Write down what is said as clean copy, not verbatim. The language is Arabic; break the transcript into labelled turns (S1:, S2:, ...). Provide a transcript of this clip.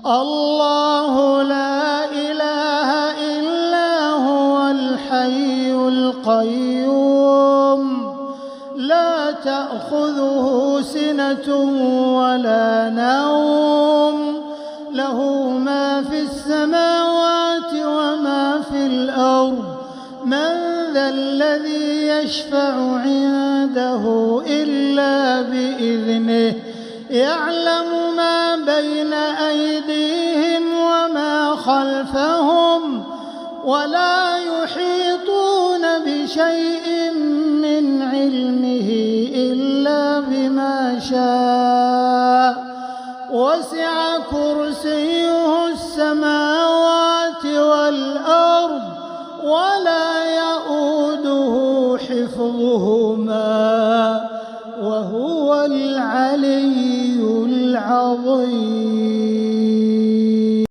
S1: الله لا إله إلا هو الحي القيوم لا تأخذه سنة ولا نوم له ما في السماوات وما في الأرض من ذا الذي يشفع عنده إلا بإذنه يعلم ما بين أيديهم وما خلفهم ولا يحيطون بشيء من علمه إلا بما شاء وسع كرسيه السماوات